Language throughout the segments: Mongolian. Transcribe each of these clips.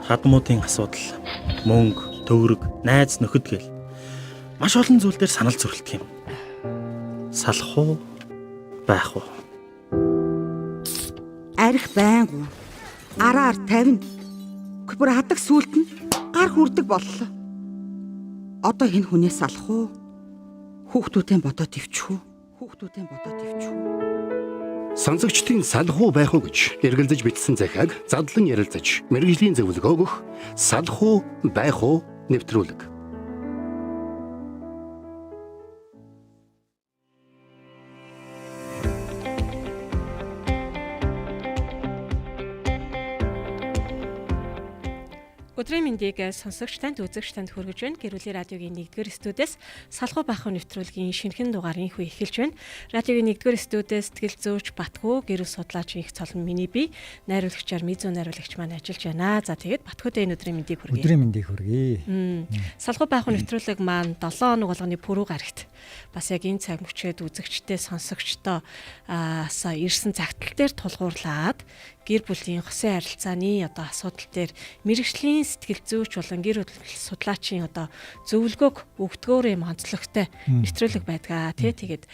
хадмуудын асуудал, мөнгө, төгрөг, найз нөхөд гэл маш олон зүйл дээр санал зөрөлдөх юм. Салах уу, байх уу? Арх байнгу. Араар 50. Бүр хадаг сүулт нь гар хүрдэг боллоо. Одоо энэ хүнээс салах уу? Хүүхдүүдээ бодоод ивчих үү? Сонсогчдын салах уу байх уу гэж эргэлзэж бичсэн захиаг задлан ярилцаж мэргэжлийн зөвлөгөө өгөх салах уу байх уу нэвтрүүлэг. Өдрийн мэндийг сонсогч танд үзэгч танд хүргэж байна. Гэрүүлийн радиогийн 1-р студиэс салах уу байх уу нэвтрүүлгийн шинэхэн дугаарыг хүү эхэлж байна. Радиогийн 1-р студиэс сэтгэл зүйч Батхүү, гэрэл судлаач их цолон миний бие, найруулагчаар Мизүү найруулагч маань ажиллаж байна. За тэгээд Батхүүтэй энэ өдрийн мэндийг хүргэе. Өдрийн мэндийг хүргэе. Салах уу байх уу нэвтрүүлэг маань 7 хоног болгоны пүрэв гарагт. Бас яг энэ цаг мөчөөд үзэгчтэй сонсогчтой ирсэн цагтл дээр тулгуурлаад гэр бүлийн хосын харилцааны асуудал дээр мэргэжлийн сэтгэл зүйч болон гэр бүл судлаачийн зөвлөгөөг өгдгөөр юм онцлогтой нэвтрүүлэг байдаг. Тэгээд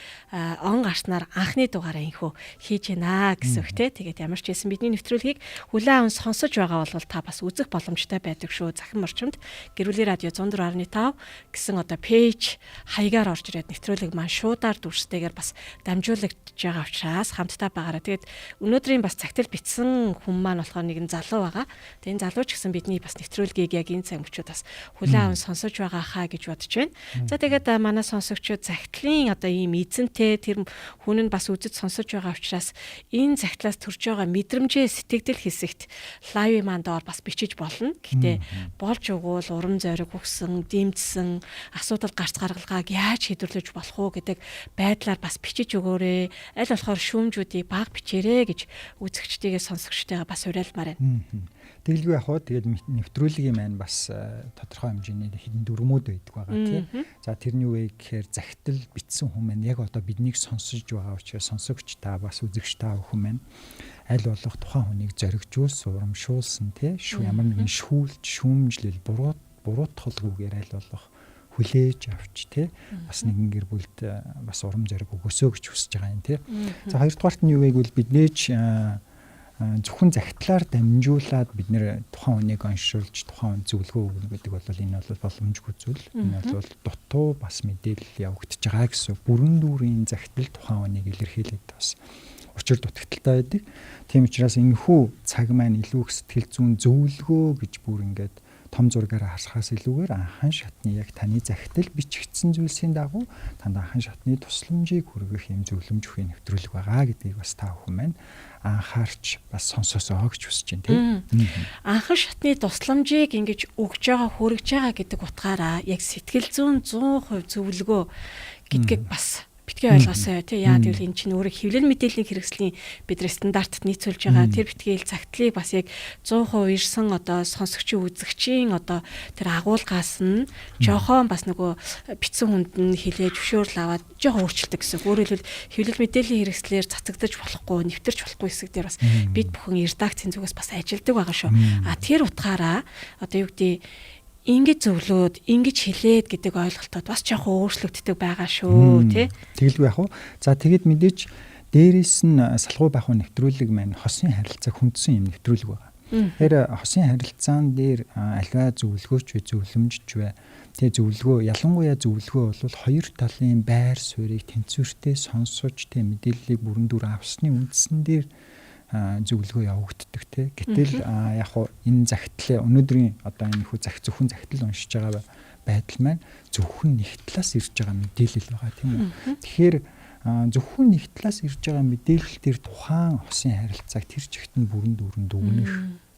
он гарснаар анхны дугаараа инхүү хийж гинэ гэсэн үг те. Тэгээд ямар ч байсан бидний нэвтрүүлгийг хүлээн аван сонсож байгаа бол та бас үзэх боломжтой байдаг шүү. Захин орчимд Гэрүүлийн радио 104.5 гэсэн пэйж хаягаар орж ирээд нэвтрүүлэг маань шуудаар дүрстэйгээр бас дамжуулагдж байгаа учраас хамтдаа байгаараа. Тэгээд өнөөдрийн бас цагтл бичсэн хүн маань болохоор нэгэн залуу байгаа. Тэгээд энэ залууч гэсэн бидний бас нэвтрүүлгийг яг энэ цаг мөчид бас хүлээн аван сонсож байгаа хаа гэж бодож байна. За тэгээд манай сонсогчид захидлын ийм эзэнтэй тэр хүн нь бас үзэж сонсож байгаа учраас энэ захидлаас төрж байгаа мэдрэмжээ сэтгэгдэл хэсэгт лайв маань доор бас бичиж болно. Гэхдээ болж өгвөл урам зориг өгсөн, дэмжсэн, асуудал гарц гаргалгааг яаж шийдвэрлэж болох уу гэдэг байдлаар бас бичиж өгөөрэй. Аль болохоор шүүмжүүдийг баг бичээрэй гэж үзэгчдийгээ сонсогчтойгоо бас уриалмаар байна. Тэгэлгүй яг хоо тэгээд нэвтрүүлгийн маань бас тодорхой хэмжээний хэдэн дүрмүүд байдаг байгаа тийм. За тэрний үе гэхээр захидал бичсэн хүн маань яг одоо биднийг сонсож байгаа учраас сонсогч та бас үзэгч та хүн маань аль болох тухайн хүнийг зоригжуулсан, урамшуулсан тийм ямар нэгэн шүүмжлэл буруутгалгүйгээр аль болох хүлээж авч тий бас нэгэн гэр бүлд бас урам зориг өгөөсөө гэж хүсэж байгаа юм тий. За хоёрдугаарт нь юу вэ гэвэл бид нээж зөвхөн захидлаар дамжуулаад бид нэр тухайн хүнийг оншуулж тухайн зөвлөгөө өгнө гэдэг бол энэ бол боломжгүй зүйл. Энэ бол дутуу бас мэдээлэл явагдаж байгаа гэсэн бүрэн дүүрийн захидал тухайн хүнийг илэрхийлээд бас учир дутагдaltaй байдаг. Тийм учраас энэхүү цаг маань илүү их сэтгэл зүйн зөвлөгөө гэж бүр ингээд том зургаараа харахаас илүүгээр анхан шатны яг таны захидал бичигдсэн зүйлсийн дагуу танд анхан шатны тусламжийг хүргэх юм зөвлөмж өгөх нэвтрүүлэг байгаа гэдгийг бас та бүхэн маань анхаарч бас сонсоосоо гэж хүсэж байна тийм. Анхан шатны тусламжийг ингэж өгж байгаа, хүргэж байгаа гэдэг утгаараа яг сэтгэл зүйн 100% зөвлөгөө гэдгийг бас битгий ойлгосоо тий. Яа гэвэл энэ чинь өөрөө хэвлэл мэдээллийн хэрэгслийн бидний стандартт нийцүүлж байгаа тэр битгийл цагтлыг бас яг 100% ирсэн сонсогчийн үзэгчийн тэр агуулгаас нь жоохон бас нөгөө битсэн хүнд нь хилээж зөвшөөрөл аваад жоохон өөрчилдөг гэсэн. Өөрөөр хэлбэл хэвлэл мэдээллийн хэрэгслээр цацагдаж болохгүй, нэвтэрч болохгүй хэсэг дээр бас бид бүхэн редакцийн зүгээс бас ажилдаг байгаа шүү. Тэр утгаараа юу гэдэг ингэж зөвлөөд, ингэж хэлээд гэдэг ойлголтод бас жоохон өөрчлөгддөг байгаа шүү, тий. Тэгэлгүй яг уу. За тэгэд мэдээж дээрээс нь салах уу байх уу нэвтрүүлэг маань хосын харилцаа хүндсэн юм нэвтрүүлэг байгаа. Тэгэхээр хосын харилцаан дээр альва зөвлөгөөч вэ, зөвлөмжч вэ. Тэгээ зөвлөгөө, ялангуяа зөвлөгөө бол хоёр талын байр суурийг тэнцвэртэй сонсож, тэ мэдээллийг бүрэн дүр авсны үндсэн дээр зөвлөгөө явагддаг тий. Гэтэл яг хуу энэ захидлаа өнөөдрийн энэ хүү зөвхөн захидал уншиж байгаа байдал маань зөвхөн нэг талаас ирж байгаа мэдээлэл байгаа тийм үү. Тэгэхээр зөвхөн нэг талаас ирж байгаа мэдээлэл төр тухайн хосын харилцааг тэр чигт нь бүрэн дүрэн дүгнэх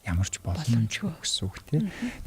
ямарч боломжгүй гэсэн үг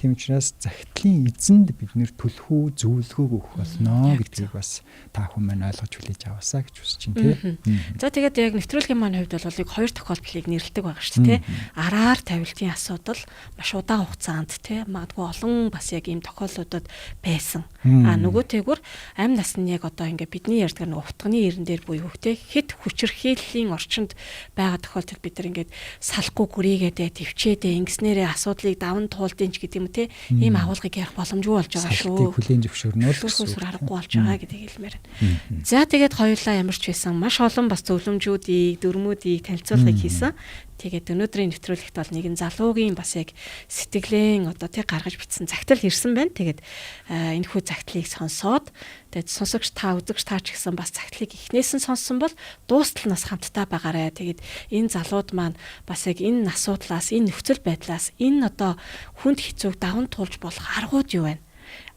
тийм учраас захидлын эзэнд бид нэр түлхүү зөвлөгөөг өгөх болно гэдгийг бас та хүн маань ойлгож хүлээж аваасаа гэж хүсэж байна тийм. За тэгээд яг нэвтрүүлгийн маань хувьд бол хоёр тохиолдлыг нэрлэдэг байгаа шүү дээ. Араар тавилтын асуудал маш удаан хугацаанд магадгүй олон бас яг ийм тохиолдлуудад байсан. Нөгөөтэйгүр амь насны яг ингээд бидний ярьдаг нэг утганы эрен дээр буюу хэд хүчирхийллийн орчинд байгаа тохиолдолд бид нар ингээд салахгүй гүрийгээд төвчээд дээ ингэснээрээ асуудлыг даван туулдیں ч гэдэг юм те ийм агуулгыг ярих боломжгүй болж байгаа шүү. Салтыг хүлийн зөвшөөрнөөр Өсвөр харахгүй болж байгаа гэдгийг хэлмээр байна. За тэгээд хоёулаа ямар ч байсан маш олон бас зөвлөмжүүдийг, дөрмүүдийг танилцуулгыг хийсэн. Тэгээд өнөөдрийн нэвтрүүлэгт бол нэгэн залуугийн бас яг сэтгэлэн одоо тэг гаргаж бичсэн загтал ирсэн байна. Тэгээд энэ хүү загтлыг сонсоод тэгээд сонсогч та үзэгч та ч гэсэн бас загтлыг эхнээс нь сонссон бол дуустал нас хамтдаа байгаарэ. Тэгээд энэ залууд маань бас яг энэ асуудлаас, энэ нөхцөл байдлаас, энэ одоо хүнд хэцүүг даван туулж болох аргууд юу вэ?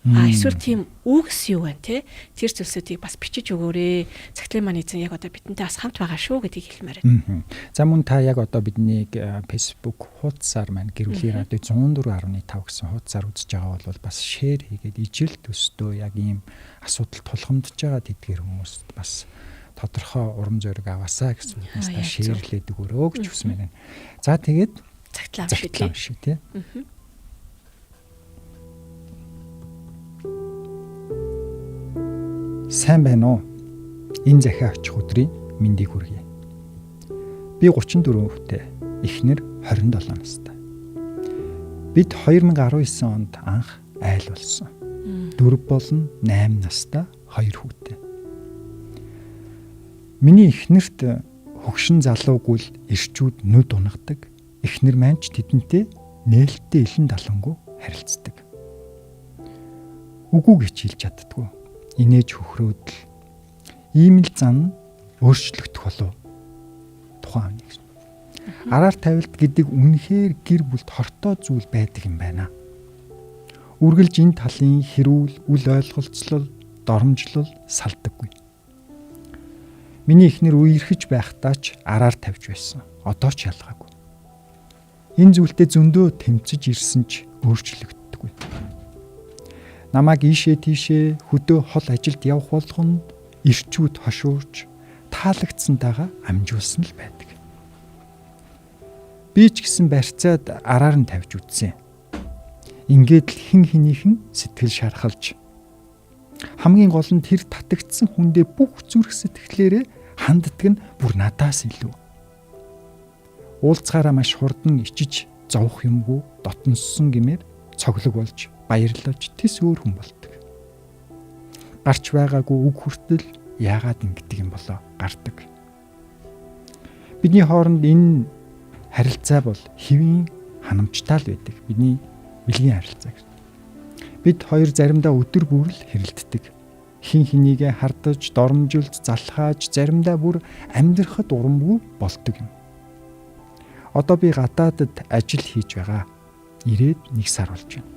Эсвэл тийм үгс юу вэ те? Тэр зүйлсүүдийг бас бичиж өгөөрэй. Цагтлын маань эзэн яг одоо бидэнтэй бас хамт байгаа шүү гэдгийг хэлмээр байна. За мөн та яг одоо биднийг Facebook хуудасаар маань гэрүүлийн радио 104.5 гэсэн хуудасаар үзэж байгаа бол бас шеэр хийгээд ижил төстөө яг ийм асуудал тулгамдж байгаа тэдгээр хүмүүст бас тодорхой урам зориг аваасаа гэсэн үгнээс та шеэрлээд өгөөрэй гэж хүсмээр байна. За тэгээд цагтлаа шүү тий. Сайн байна уу? Энэ захиа очих өдрийн мэндийг хүргэе. Би 34 хүнтэй, эхнэр 27 настай. Бид 2019 онд анх айл болсон. Дөрөв болон 8 настай 2 хүүтэй. Миний эхнэрт хөгшин залуугүй л ирчүүд нүд унагадаг. Эхнэр маань ч тэдэнтэй нээлттэй илэн далангуу харилцдаг. Үгүй гэж хэлж чаддгүй. Инээж хөхрөөд л ийм л зан өөрчлөгдөх болов тухайн нэг. Араар тавилт гэдэг үнэхээр гэр бүлд хортой зүйл байдаг юм байна. Үргэлж энэ талын хэрүүл, үл ойлголцол, доромжлол салдаггүй. Миний эхнэр үерхэж байхдаа ч араар тавьж байсан. Одоо ч ялгаагүй. Энэ зүйлтэй зөндөө тэмцэж ирсэн ч өөрчлөгддөггүй. Намайг ийшээ тийшээ хөдөө хол ажилд явах болгонд ирчүүд хошуурч таалагдсантайгаа амжуулсан л байдаг. Би ч гэсэн барьцаад араар нь тавьж үтсэн. Ингээд л хин хинийхэн сэтгэл шархалж хамгийн гол нь тэр татагдсан хүндээ бүх зүрх сэтгэлээрээ ханддаг нь бүр надаас илүү. Уулзгаараа маш хурдан ичиж зовох юмгүй дотноссон гэмээр цоглог болж баярлаж тис өөр хүн болдог. Гарч байгаагүй үг хүртэл яагаад ингэдэг юм болоо гардаг. Бидний хооронд энэ харилцаа бол хэвийн ханамжтай л байдаг. Бидний бэлгийн харилцаа. Бид хоёр заримдаа өдөр бүр л хэрэлддэг. Хин хинийгээ хардаж, доромжилж, залхааж, заримдаа бүр амьдрахад урамгүй болдог юм. Одоо би гадаадд ажил хийж байгаа. Ирээд 1 сар болж байна.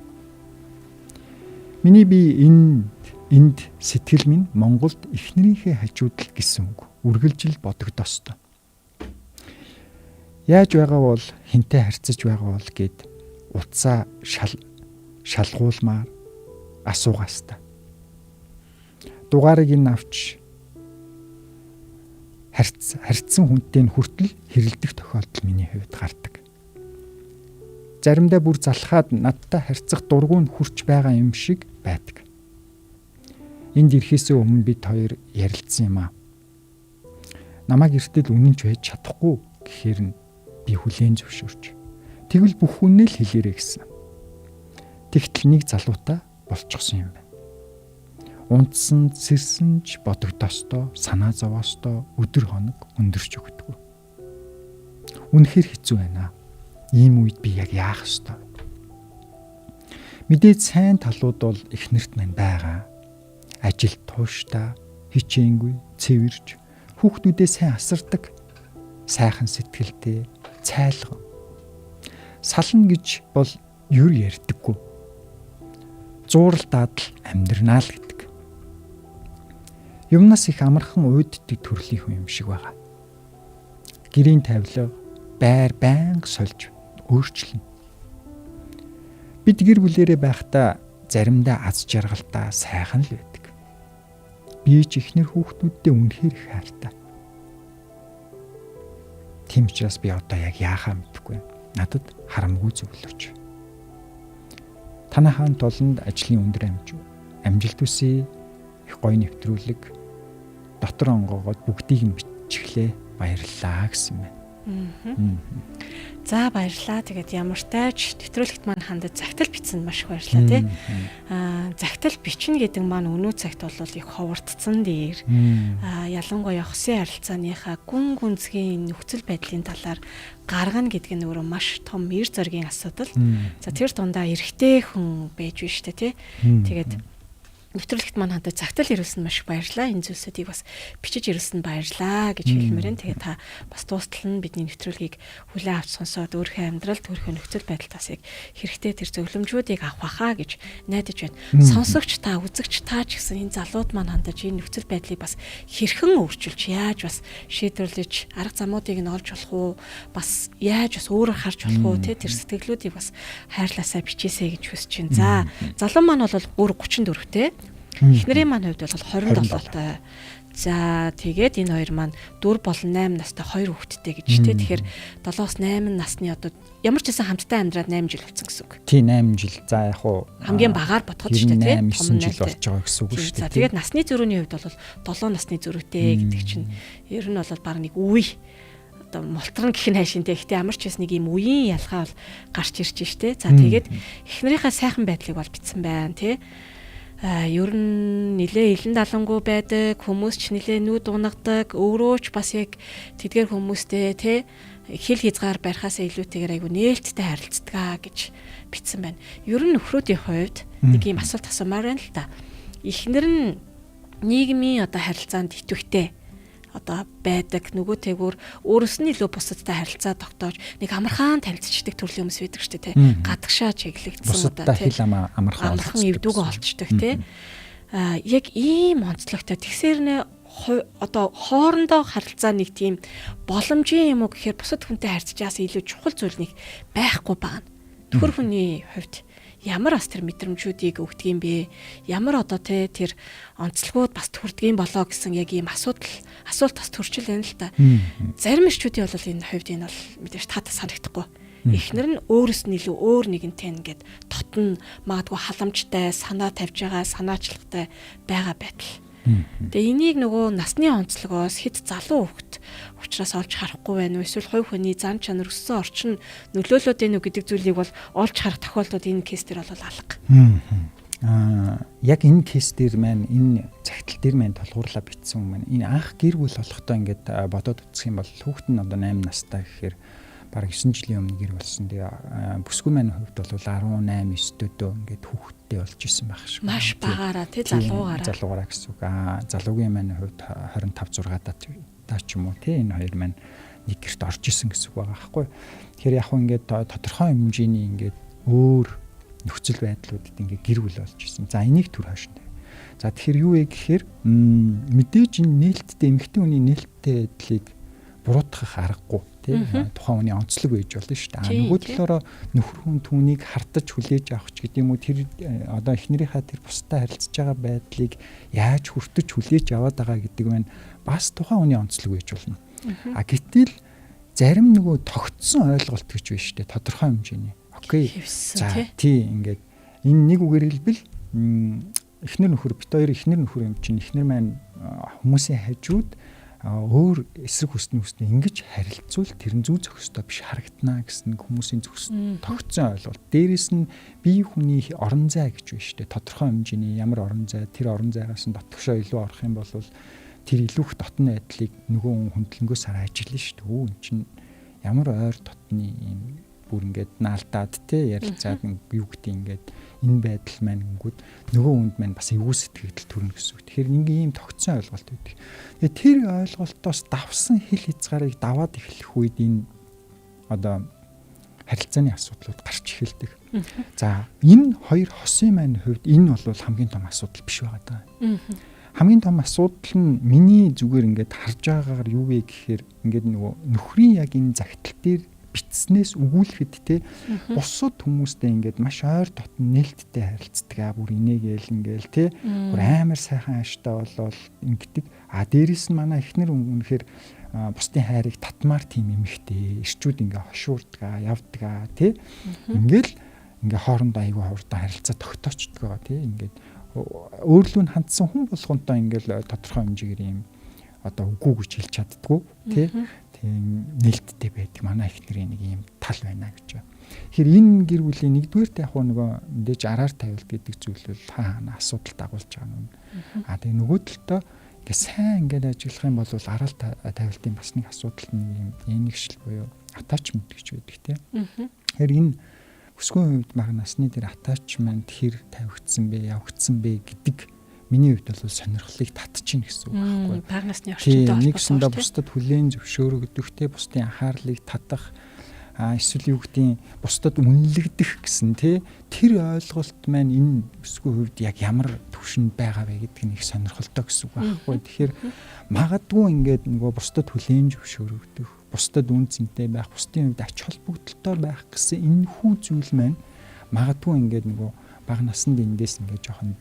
Миний би энд сэтгэл минь Монголд эхнэрийнхээ хажууд л гэсэн үг. Үргэлжил бодогдостой. Яаж байгаа бол хинтээ харьцаж байгаа бол гэд утсаа шалгуулмаар асуугаастай. Дугаарыг нь авч харьцсан хүнтэй хүртэл хэрэлдэх тохиолдол миний хувьд гардаг. Заримдаа бүр залхаад надтай харьцах дургүй нь хүрч байгаа юм шиг байдаг. Энд ирэхээс өмнө бид хоёр ярилцсан юм аа. Намайг эртэл үнэнч байж чадахгүй гэхээр нь би хүлээн зөвшөөрч. Тэгвэл бүх үнэ л хэлээрэй гэсэн. Тэгтэл нэг залуутай болчихсон юм байна. Унтсан, сэрсэнж, бодогдостой, санаа зовоостой өдөр хоног өндөрч өгдөг. Үнэхээр хэцүү байна. Ийм үед би яг яах ёстой? Мэдээд сайн талууд бол эхнэрт мань байгаа. Ажил тууштай, хичээнгүй, цэвэрж, хүүхдүүдээ сайн асардаг, сайхан сэтгэлтэй, цайлган. Сална гэж бол юр ярьдаггүй. Зууралтаад л амьдрнаа л гэдэг. Юмнаас их амархан уйддаг төрлийн хүн юм шиг байгаа. Гэрийн тавилга, байр байнга сольж өөрчлөнө. Бид гэр бүлээрээ байхдаа заримдаа аз жаргалтай сайхан л байдаг. Би ч ихнэр хүүхдүүдтэй үнэхээр их хайртай. Тийм учраас би одоо яг яахаа мэдэхгүй. Надад харамгүй зөвлөж. Танай хаан толонд ажлын өндөр амжилт хүсье. Их гоё нэвтрүүлэг дотор онгоогоод бүгдийг нь бичихлээ. Баярлалаа гэсэн байна. За баярлалаа. Тэгээд ямар ч тааж нэвтрүүлэгт маань хандаж загтал бичсэнд маш их баярлалаа тий. Загтал бичнэ гэдэг маань өнөө цагт бол их ховортцсон дээр. Ялангуяа хосын харилцааныхаа гүн гүнзгий нөхцөл байдлын талаар гаргана гэдэг нь өөрөө маш том эр зоригийн асуудал. За тэр дундаа эрэгтэй хүн байж биш тий. Тэгээд нэвтрүүлэгт маань хандаж загтал ирүүлсэн маш их баярлалаа. Энэ зүйлсүүдийг бас бичиж ирүүлсэн баярлалаа гэж хэлмээрэн. Тэгээд та бас дуустал нь бидний нэвтрүүлгийг хүлээн авч сонсоод өөрийнхөө амьдралд өөрийнхөө нөхцөл байдалд бас яг хэрэгтэй тэр зөвлөмжүүдийг авах байхаа гэж найдаж байна. Сонсогч та, үзэгч та ч гэсэн энэ залууд маань хандаж энэ нөхцөл байдлыг бас хэрхэн өөрчилж яаж бас шийдвэрлэж арга замуудыг нь олж болох уу? Бас яаж бас өөрөөр харж болох уу? Тэр сэтгэлдлүүдийг бас хайрлаасаа бичээсэй гэж хүсэж байна. За, залуу маань бол өөр 34-тэй. Эхнэрийн маань хувьд бол 27-тай. За тэгээд энэ хоёр маань 4 болон 8 настай 2 хүүхэдтэй гэж тий. Тэгэхээр 7-8 насны одоо ямар ч гэсэн хамтдаа амьдраад 8 жил болсон гэсэн үг. Тий 8 жил. За яг хуу хамгийн багаар бодоход шүү дээ тий. 8 жил болж байгаа гэсэн үг шүү дээ. За тэгээд насны зөрүүний хувьд бол 7 насны зөрүүтэй гэдэг чинь ер нь бол баг нэг үе одоо мултран гэх нь хайшинтэй. Гэхдээ ямар ч гэсэн нэг юм үеийн ялгаа бол гарч ирж штэ. За тэгээд эхнэрийнхээ сайхан байдлыг бол битсэн байна тий. Ер нь нилээ илэн далангуу байдаг, хүмүүс ч нилээ нүд унагадаг, өөрөө ч бас яг тэдгээр хүмүүстэй тий хэл хязгаар барихаас илүүтэйгээр айгу нээлттэй харилцдаг гэж бичсэн байна. Ер нь нөхрүүдийн хувьд нэг юм асуулт асуумаар байна л та. Эхнэр нь нийгмийн одоо харилцаанд идэвхтэй одоо байдаг, нөгөөтэйгүр өөрөөс нь илүү бусадтай харилцаа тогтоож нэг амархан танилцчихдаг төрлийн хүмүүс байдаг шүү дээ тий. Гадагшаа чиглэгдсэн одоо тий амархан эвдүүгөө олчдаг тий. Яг ийм онцлогтой тэгсэрнэ одоо хоорондоо харилцаа нэг тийм боломжийн юм уу гэхээр бусад хүнтэй харьцажаас илүү чухал зүйл нэг байхгүй байна. Төхөр хүний хувьд ямар бас тэр мэдрэмжүүдийг өгдөг юм бэ? Ямар одоо тэр онцлогуд бас төрдөг юм болоо гэсэн яг ийм асуулт бас төрчл байна л та. Зарим эрчүүдийн бол энэ хувьд энэ бол мэдээж таатаа санагдахгүй. Эхнэр нь өөрөөс нь илүү өөр нэгэнтэй ингээд дотн магадгүй халамжтай, санаа тавьж байгаа, санаачлагтай байгаа байтал. Тэгээ энийг нөгөө насны онцлогоос хэд залуу хөвгт учраас олж харахгүй байна уу? Эсвэл хувь хүний зан чанар өссөн орчин нөлөөлөд байна уу гэдэг зүйлийг бол олж харах тохиолдолд энэ кейс дээр бол алга. Яг энэ кейс дээр маань энэ загтал дээр маань толгуурлаа битсэн юм байна. Энэ анх гэр бүл болохтой ингээд бодоод үзэх юм бол хүүхэд нь одоо 8 настай гэхээр бараг 9 жилийн өмнө гэр болсон. Тэгээ бүсгүй маань хувьд бол 18 9-дөдөө ингээд хүүхэдтэй болж исэн байх шиг. Маш багаараа тий залуугаараа гэсэн үг. Залуугийн маань хувьд 25 6 даа ч юм уу тий энэ хоёр маань нэг гэрт орж исэн гэсэн үг байгаа байхгүй. Тэгэхээр яг хөө ингээд тодорхой хэмжээний ингээд өөр нөхцөл байдлуудад ингээд гэр бүл болж исэн. За энийг түр хааштай. За тэгэхээр юу вэ гэхээр мэдээж энэ нээлттэй эмэгтэй хүний нээлттэй байдлыг буруутгах аргагүй тий тухайн хүний онцлог байж болно шүү дээ. Нөгөө талаараа нөхөр хүн түүнийг хардаж хүлээж авах ч гэдэг юм уу тэр одоо эхнэрийнхээ тэр бусдад харилцаж байгаа байдлыг яаж хүртэж хүлээж аваад байгаа гэдэг нь бас тухайн хүний онцлог байж болно. Гэтэл зарим нөгөө тогтсон ойлголт гэж байна шүү дээ. Тодорхой хэмжээний. Окей. За тий ингээд энэ нэг үгээр хэлбэл эхнэр нөхөр бит хоёр эхнэр нөхөр юм чинь эхнэр маань хүмүүсийн хажууд өөр эсрэг хүснэ ингэж харилцвал тэр нь зүй зохистой биш харагдана гэсэн хүмүүсийн зөвсөн тогтсон ойлголт. Дээрээс нь бие хүний орон зай гэж байна шүү дээ. Тодорхой хэмжээний ямар орон зай тэр орон зайгаас нь дотгошоо илүү орох юм бол тэр илүү их дотны айдлыг нөгөө хөндлөнгөөс хараа ажиллана шүү дээ. Өө эн чинь ямар ойр дотны юм бүр ингээд наалдаад те ярилцаад юу гэдэг ингээд энэ байдал маань гингүүд нөгөө хүнд маань бас эвгүй сэтгэл төрнө гэсэн үг. Тэгэхээр ингээм ийм тогтсон ойлголт байдаг. Тэгээ тэр ойлголтоос давсан хэл хязгаарыг даваад эхлэх үед энэ одоо харилцааны асуудлууд гарч эхэлдэг. За энэ хоёр хосын маань хувьд энэ бол хамгийн том асуудал биш байгаа даа. Хамгийн том асуудал нь миний зүгээр ингээд харж байгаагаар юу вэ гэхээр ингээд нөгөө нөхрийн яг энэ загтал дээр битснээс өгүүлэхэд те бусад хүмүүстэй ингээд маш ойр дотн нээлттэй харилцдаг бүр инээгээл ингээл те бүр амар сайхан ааштай болол ингэдэг. Дээрээс нь манай эхнэр үнэхээр бусдын хайрыг татмаар тийм эмхтэй ирчүүд ингээ хошуурдаг явдаг те ингээл ингээ хоорондоо аягүй хурдан харилцаа тогтоочдөг байгаа те ингээд өөрлөө нь хандсан хүн болгонтой ингээл тодорхой хэмжээгээр юм одоо үгүй гэж хэлж чаддгүй те нээлттэй байдаг. Манай эхнэрийн нэг юм тал байна гэж байна. Тэгэхээр энэ гэр бүлийн нэгдүгээрт яг нөгөө мэдээж араар тавилт гэдэг зүйл бол хаана асуудал дагуулж байгаа юм. Тэгээ нөгөө талдаа ингээ сайн ингээд ажиллах юм бол араар тавилтын бас нэг асуудал нэг юм нэгшил буюу attachment гэж байдаг тийм. Тэгэхээр энэ өсвөн хувьд бага насны дээр attachment хэр тавигдсан бэ, явагдсан бэ гэдэг миний хувьд бол сонирхлыг татчихна гэсэн үг байхгүй. Бага насны орчинтой холбоотой. Нэгсэндээ бусдад хүлээн зөвшөөрөгдөхтэй, бусдын анхаарлыг татах, эсвэл юу гэдгийг бусдад үнэлэгдэх гэсэн тэр ойлголт маань энэ өсвөн хувьд яг ямар төвшөнд байгаа вэ гэдэг нь их сонирхолтой гэсэн үг байхгүй. Тэгэхээр магадгүй ингээд нөгөө бусдад хүлээн зөвшөөрөгдөх, бусдад үн цэнтэй байх, бусдын хувьд ач холбогдолтой байх гэсэн энэ хүү зүйл маань магадгүй ингээд нөгөө бага наснд эндээс ингээд жоохон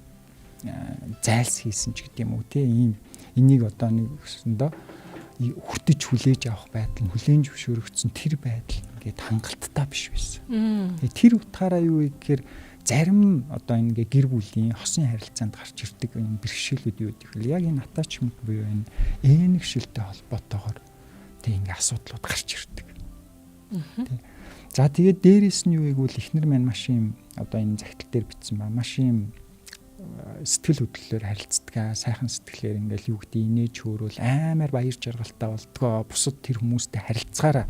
зайлс хийсэн ч гэдэг юм уу ийм энийг одоо нэг өсөндөө хүртэж хүлээж авах байдал нь хүлээн зөвшөөрөгдсөн тэр байдал ингээд хангалттай биш байсан. Тэр утгаараа юу вэ гэхээр зарим одоо ингээ гэр бүлийн хосын харилцаанд гарч ирдэг энэ бэрхшээлүүд юу гэдэг вэ? Яг энэ attachment буюу энэ ээнэгшилтэй холбоотойгоор тэг ингээ асуудлууд гарч ирдэг. За тэгээд дээрэс нь юу гэвэл эхнэр маань маш юм одоо энэ загтал дээр бичсэн ба маш юм сэтгэл хөдлөлөөр харилцдаг, сайхан сэтгэлээр ингээл юу гэдэг инээж хөөрөл амар баяр жаргалтай болдгоо, бусад тэр хүмүүстэй харилцахаараа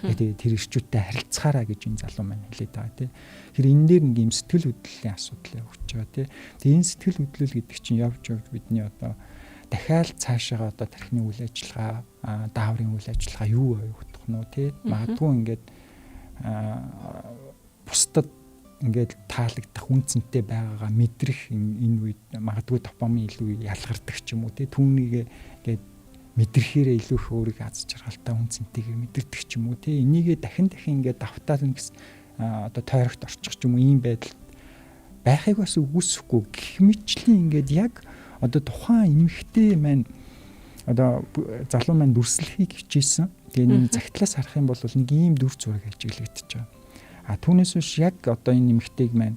тэгээд тэр ирчүүдтэй харилцахаараа гэж энэ залуу маань хэлээд байгаа тийм. Тэгэхээр энэ дээр нэг юм сэтгэл хөдлөлийн асуудал явж байгаа тийм. Тэгээд энэ сэтгэл хөдлөл гэдэг чинь явж бидний одоо дахиад цаашаага одоо тархины үйл ажиллагаа, дааврын үйл ажиллагаа юу явагдах нь уу тийм. Магадгүй ингээд бусдад ингээд таалагдах үнцэнтэй байгаагаа мэдрэх энэ үед магадгүй допамин илүү ялгардаг ч юм уу тий түүнийг ингээд мэдрэхээрээ илүү их өөрийгөө аз жаргалтай үнцэнтэйгээр мэдэрдэг ч юм уу тий энийгээ дахин ингээд давтаад нэгс одоо тойрогт орчих ч юм уу ийм байдал байхыг бас үгүйсэхгүй гэх мэтчлийн ингээд яг одоо тухайн эмэгтэй маань одоо залуу маань дүрслэхийг хичээсэн тэгээ энэ загтлаас харах юм бол нэг ийм дүр зураг ажиглагдчих байгаа. Түүнээс биш яг одоо энэ нэмэгтэйг маань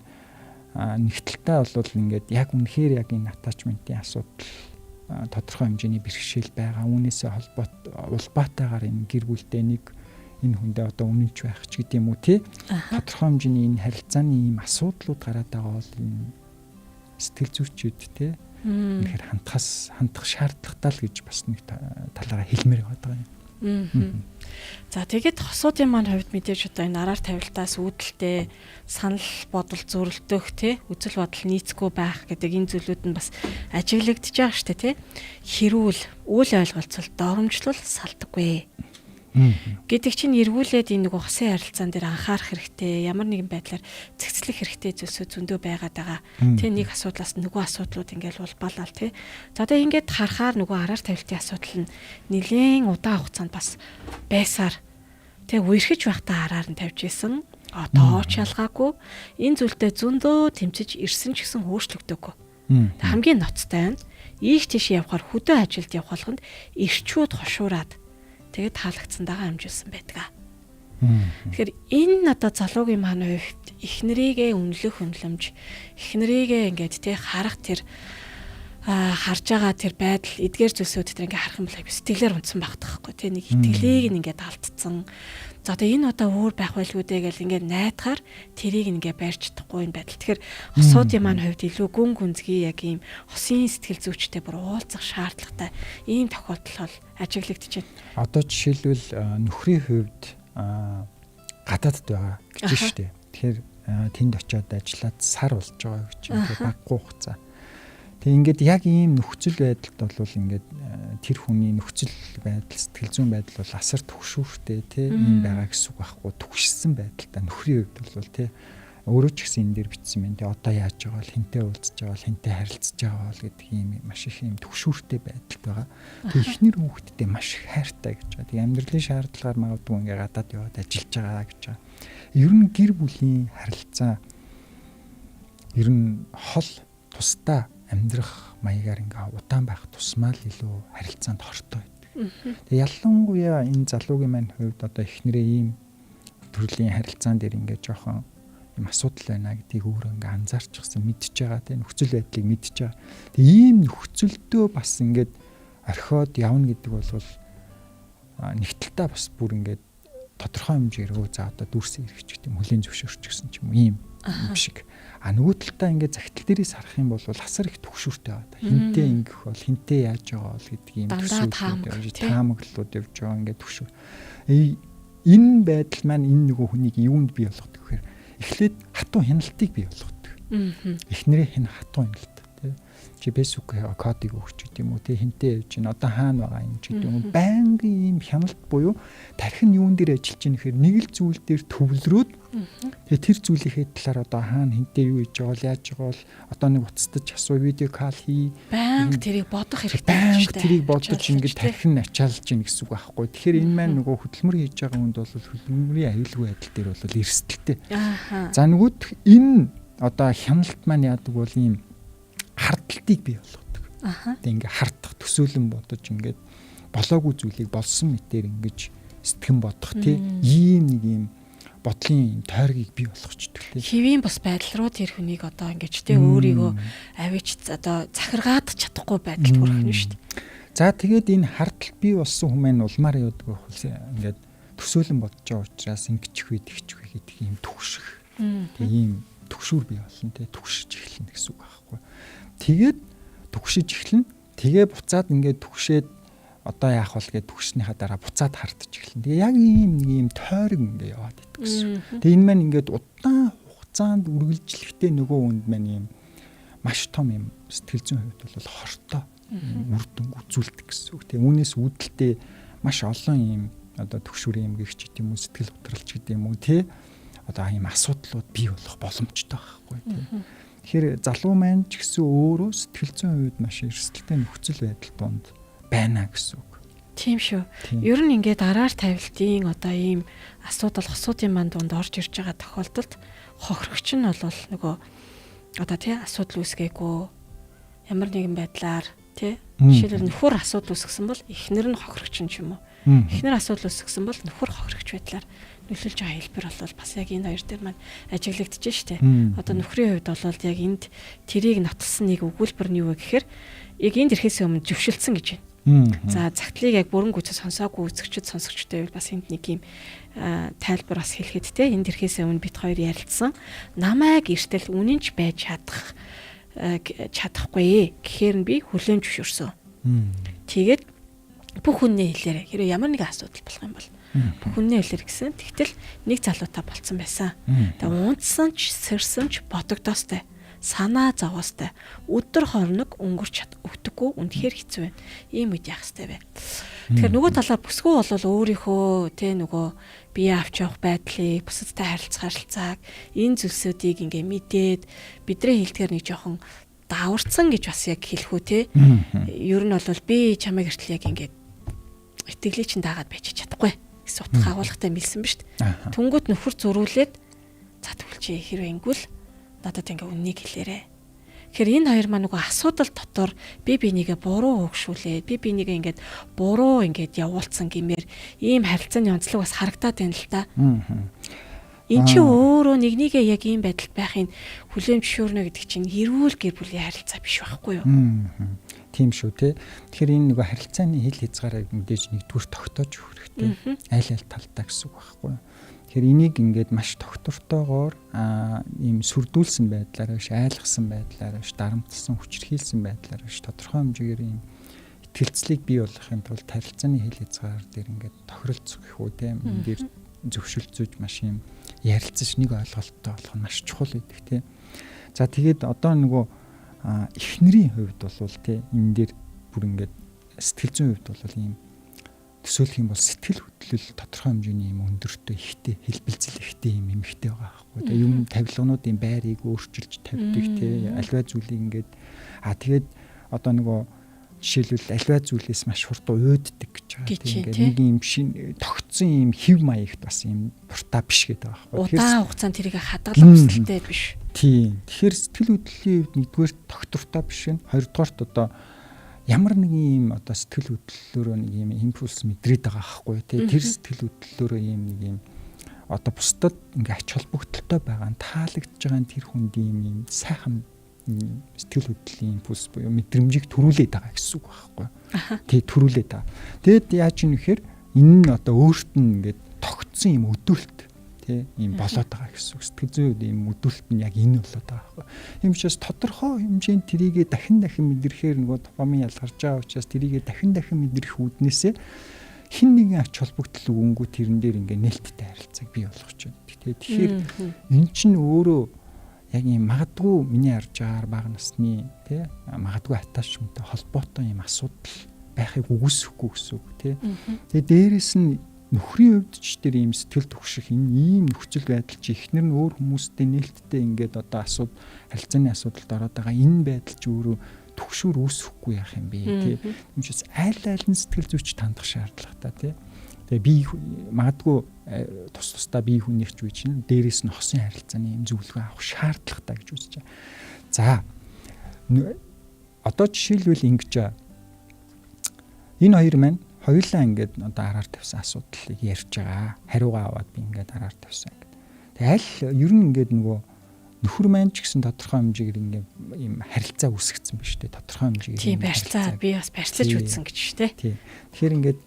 нэгтэлтэй болвол ингээд яг үнэхээр яг энэ attachment-ийн асуудал тодорхой хэмжээний бэрхшээл байгаа. Үүнээсээ улбаатайгаар энэ гэр бүлдээ нэг энэ хүндээ одоо үнэнч байх ч гэдэм үү тий. Тодорхой хэмжээний энэ харилцааны ийм асуудлууд гараад байгаа бол энэ сэтгэл зүйчүүд тий. Үнэхээр хандах шаардлагатай л гэж бас нэг талаараа хэлмээр байгаа юм. За тэгээд хосуудын маань хувьд мэдээж одоо энэ араар тавилтаас үүдэлтэй санал бодол зөрөлдөх тий үзэл бодол нийцгүй байх гэдэг энэ зүйлүүд нь бас ажиглагдж байгаа шүү дээ тий. Хэрүүл үйл ойлголцол доромжлол салдаггүй. Гэдэг чинь эргүүлээд энэ нөгөө хосын харилцаан дээр анхаарах хэрэгтэй, ямар нэгэн байдлаар цэгцлэх хэрэгтэй зүйлсүүд зөндөө байгаад байгаа. Тэ нэг асуудлаас нөгөө асуудлууд ингээл улбаалал тий. За одоо ингээд харахаар нөгөө араар тавилтын асуудал нь нэлээд удаан хугацаанд бас байсаар тэ үерхэж байхдаа араар нь тавьж исэн. Одоо ч ялгаагүй энэ зүйлтэй зөндөө тэмцэж ирсэн ч гэсэн өөрчлөгдөөгүй. Хамгийн ноцтой нь ийх тийш явхаар хөдөө ажилд явах болгонд ирчүүд хошуураад тэгээд таалагдсан дагаа амжуулсан байдаг. Тэгэхээр энэ одоо залуугийн маань хувьд эхнэрийгээ үнэлэх үнэлэмж, эхнэрийгээ ингээд тий харах тэр харж байгаа тэр байдал, эдгээр зүйлсүүд тэр ингээд харах юм бол сэтгэлээр унтсан багтах байхгүй тий нэг итгэлийг ингээд алдцсан. За одоо энэ одоо өөр байх байлгүй дээ гэл ингээд найдахаар тэрийг ингээд барьж чадахгүй энэ байдал. Тэгэхээр хосуудын маань хувьд илүү гүн гүнзгий яг ийм хосын сэтгэл зүйчтэй бүр уулзах шаардлагатай ийм тохиолдол бол ажиглагдаж байна. Одоо жишээлбэл нөхрийн хувьд гадаадд байгаа гэж шүү дээ. Тэгэхээр тэнд очиод ажиллаад сар болж байгаа гэж ингээд баггүй хугацаа. Тэг ингээд яг ийм нөхцөл байдалд бол ингээд тэр хүний нөхцөл байдал, сэтгэл зүйн байдал бол асар төгшүүртэй тий ийм байгаа гэсэн үг байхгүй. Төгшсөн байдалтай нөхрийн хувьд бол тий өөрөө ч гэсэн энэ дээр бичсэн байна. Тэг одоо яаж байгаа бол хинтээ уулзж байгаа бол хинтээ харилцаж байгаа бол гэдэг ийм маш их ийм төгшүүртэй байдал байгаа. Тэг эхнэр хүүхэдтэй маш их хайртай гэж байгаа. Тэг амьдралын шаардлагаар магадгүй ингээд гадаад яваад ажиллаж байгаа гэж байгаа. Ер нь гэр бүлийн харилцаа ер нь хол тусдаа амьдрах маягаар ингээ удаан байх тусмаа л илүү харилцаанд хортой байдаг. Тэгээ ялангуяа энэ залуугийн маань хувьд одоо эхнэрээ ийм төрлийн харилцаан дээр ингээ жоохон юм асуудал байна гэдгийг өөрөө ингээ анзаарчихсан мэдчихэж байгаа тийм нөхцөл байдлыг мэдчихэж байгаа. Тэгээ ийм нөхцөлдөө бас ингээд орхиод явна гэдэг бол нэгтэлтэй бас бүр ингээд тодорхой хэмжээр за одоо дүүрсэн ирэх ч гэдэм хүлийн зөвшөөрч гэсэн ч юм уу ийм шиг. А нөгөө талдаа ингээд загтал дээрээс харах юм бол асар их төгшүүртэй байна. Хинтээ ингэх бол хинтээ яаж байгаа бол гэдэг ийм таамаглалууд явж байгаа ингээд төгшүүр. Энэ байдал маань энэ нөгөө хүнийг юунд бий болгодог гэхээр эхлээд хатуу хяналтыг бий болгодог. Эхнэрээ хэн хатуу хяналт тий. Facebook кодыг өгч гэдэг юм уу тий хинтээ явж гин одоо хаана байгаа юм ч гэдэг юм уу байнгын ийм хяналт буюу тархин юун дээр ажиллаж байгаа нэхэр нэг л зүйл дээр төвлөрөөд тэгээ тэр зүйлийнхээ талаар одоо хаана хинтээ юу хийж байгаа яаж байгаа бол одоо нэг уцтаж асуу видео кол хий банк тэрийг бодох хэрэгтэй банк тэрийг бодож ингэж тархин ачаалж гин гэсэн үг байхгүй. Тэгэхээр энэ маань нөгөө хөдөлмөр хийж байгаа хүнд бол хөдөлмөрийн аюулгүй байдал дээр бол эрсдэлтэй. За нөгөөх энэ одоо хяналт маань яадаг бол ийм хардталтыг бий болгодог. Тэгээ ингээ хардах төсөөлөн бодож ингээд болоогүй зүйлийг болсон мэтээр ингэж сэтгэн бодох тий ийм нэг ийм бодлын тойргийг бий болгочдөг тий. Хэвийн бас байдал руу тэр хүнийг одоо ингэж тий өөрийгөө авич одоо захиргаад чадахгүй байдалд хүрэх нь шүү дээ. За тэгээд энэ хардтал бий болсон хүмүүс улмаар явдаг байх ингээд төсөөлөн бодож байгаа учраас ингэчих вэ тэгчих вэ гэдэг ийм төгших. Тэгээ ийм төгшүүр бий болно тий төгшиж эхэлнэ гэсэн үг байхгүй. Тэгээд төгшиж эхэлнэ. Тэгээ буцаад ингээд төгшээд одоо яах вэ гэж төгснөхийн дараа буцаад хардж эхэлнэ. Тэгээ яг ийм тойрог ингээд яваад идэх гэсэн. Тэгээ энэ маань ингээд удаан хугацаанд үргэлжлэхдээ нөгөө хүнд маань ийм маш том юм сэтгэл зүйн хувьд бол хортой үр дүн үзүүлдэг гэсэн үг. Тэгээ үүнээс үүдэлтэй маш олон ийм одоо төгшүүрийн эмгэгч гэдэг юм уу сэтгэл готролч гэдэг юм уу тий одоо ийм асуудлууд бий болох боломжтой байхгүй тий. Тэгэхээр залуу маань ч гэсэн өөрөө сэтгэл зүйн хувьд маш эрсдэлтэй нөхцөл байдал донд байна гэсэн үг. Тийм шүү. Ер нь ингээд араар тавилтын одоо ийм асуудлын маань донд орж ирж байгаа тохиолдолд хохирогч нь бол нөгөө одоо тий асуудал үүсгээгүй ямар нэгэн байдлаар тий жишээлбэл нөхөр асуудал үүсгэсэн бол эхнэр нь хохирогч нь ч юм уу. Эхнэр асуудал үүсгэсэн бол нөхөр хохирогч байдлаар нөлөөлж байгаа хэлбэр бол бас яг энэ хоёр дээр маань ажиглагдаж штэ. Одоо нөхрийн хувьд бол яг энд тэрийг нотолсон нэг өгүүлбэр нь юу вэ гэхээр яг энд ирэхээс өмнө зөвшөлдсөн гэж байна. За загтлыг яг бүрэн гүйцэд сонсоогүй үзэгчд сонсогчтой байвал бас энд нэг юм тайлбар бас хэлэхэд те энд ирэхээс өмнө бит хоёр ярилцсан намайг эртэл үнэнч байж чадахгүй гэхээр нь би хүлээн зөвшөөрсөн. Тэгээд бүх хүннээ хэлээрэ. Хэрэв ямар нэгэн асуудал болох юм бол бүх хүннээ хэлэр гэсэн. Тэгтэл нэг залуутай болцсон байсан. Тэгээ унтсан ч сэрсэн ч бодогдоостой. Санаа зовоостой. Өдөр хорног өнгөрч өгдөггүй үнэхээр хэцүү байна. Ийм үед яах ёстой вэ? Тэгэхээр нөгөө талаар бүсгүй бол өөрийнхөө тэ нөгөө бие авч явах байдлыг, бусадтай харилцааг, энэ зүйлсүүдийг ингээ мэдээд бидний хэлдгээр нэг жоохон даварцсан гэж бас яг хэлэх үү те. Ер нь бол би чамайг эртэл яг ингээ итгэлийг чинь даагаад байж чадахгүй гэсэн утга агуулгатай мэлсэн ба шүү дээ. Түнгүүд нөхөр зөрүүлээд за тэгвэл чи хэрвээ ингүүл надад ингээ үннийг хэлээрэ. Тэгэхээр энэ хоёр маань нөгөө асуудал дотор би бинийгээ буруу хөгшүүлээд би бинийгээ ингээд буруу ингээд явуулсан гэмээр ийм харилцааны онцлог бас харагдаад байна л та. Энд чи өөрөө нэгнийгээ яг ийм байдалд байхын хүлээн зөвшөөрнө гэдэг чинь эрүүл гэр бүлийн харилцаа биш байхгүй юу? Тийм шүү те. Тэгэхээр энэ нөгөө харилцааны хил хязгаарыг мэдээж нэгдүгээр тогтоож өгөх хэрэгтэй. Аль аль талдаа гэсэн үг байхгүй юу? Тэгэхээр энийг ингээд маш тогтвортойгоор ийм сүрдүүлсэн байдлаар биш, айлгсан байдлаар биш, дарамтлсан, хүчрхийлсэн байдлаар биш, тодорхой хэмжээгээр ийм итгэлцлийг бий болгохын тулд харилцааны хил хязгаар дээр ингээд тохиролцох гэх үү те. Энд дээр зөвшөлдсөж маш юм ярилцаж нэг ойлголттой болох нь маш чухал байдаг те. За тэгээд одоо нөгөө эхнэрийн хувьд бол те энэ дээр бүр ингээд сэтгэл зүйн хувьд бол ийм төсөөлөх юм бол сэтгэл хөдлөл тодорхой хэмжээний юм өндөртэй ихтэй хэлбэлцэл ихтэй юм эмхтэй байгаа байхгүй. Тэгээ юм тавилгануудын байрыг өөрчилж тавьдаг те альва зүйлийг ингээд тэгээд одоо нөгөө жишээлбэл альва зүйлээс маш хурдан уйддаг гэж байгаа. Тэгээд нэг юм шин тогтсон юм хэв маягт бас юм буртаа биш гэдэг байгаа байхгүй. Удаан хугацаанд тэрийг хадгалах хүсэлтэй биш. Тийм. Тэгэхээр сэтгэл хөдлөлийн хувьд нэгдүгээр тогтвортой биш вэ? Хоёрдугаарт одоо ямар нэг юм одоо сэтгэл хөдлөлөөрөө нэг юм импульс мэдрээд байгаа байхгүй тий. Тэр сэтгэл хөдлөлөөрөө юм нэг юм одоо бусдад ингээ ач холбогдолтой байгаа нь таалагдж байгаа тэр хүнд юм сайхан сэтгэл хөдлөлийн импульс буюу мэдрэмжийг төрүүлээд байгаа гэсэн үг байхгүй. Тий төрүүлээд байгаа. Тэгэд яаж юм нэхэр энэ нь одоо өөрт нь ингээд өртсөн юм өдөлт тий ийм болоод байгаа гэсэн үг. Сэтгэл зүйн үед ийм өдөлт нь яг энэ болоод байгаа байхгүй. Ийм учраас тодорхой хэмжээнд тэрийгэ дахин мэдрэхээр нөгөө допамин ялгарч байгаа учраас тэрийгэ дахин мэдрэх үүднээсээ хин нэгэн ач холбогдол өгөнгүү тэрэн дээр ингээ нээлттэй харилцааг бий болгож байна. Тэгэхээр эн чинь өөрөө яг ийм магадгүй миний харж байгаагаар бага насны тий магадгүй атачмтай холбоотой ийм асуудал байхыг үгүйсэхгүй гэсэн үг тий. Тэгээ дээрэс нь нөхрийн хувьд ч тэр ийм сэтгэл түгших ийм нөхцөл байдал чи эхнэр нь өөр хүмүүстэй нээлттэй ингээд одоо харилцааны асуудалд ороод байгаа энэ байдал чи өөрөө түгшүүр үүсэхгүй яах юм бэ тий. Юм чис аль нь сэтгэл зүйч тандах шаардлагатай тий. Тэгээ би магадгүй тусдаа бие хүнийхч үе чинь дээрээс нь хосын харилцааны юм зөвлөгөө авах шаардлагатай гэж үзэж байгаа. За одоо жишээлбэл ингэж энэ хоёр маань хоёулаа ингээд одоо араар тавьсан асуудлыг ярьж байгаа. Хариугаа аваад би ингээд араар тавьсан гэдэг. Тэгээ аль ер нь ингээд нөгөө нөхөр маань ч гэсэн тодорхой хэмжээгээр ингээд ийм харилцаа үүсгэсэн ба шүү дээ. Тодорхой хэмжээгээр. Тийм барьцаа би бас барьцлаж үзсэн гэж шүү дээ. Тийм. Тэгэхээр ингээд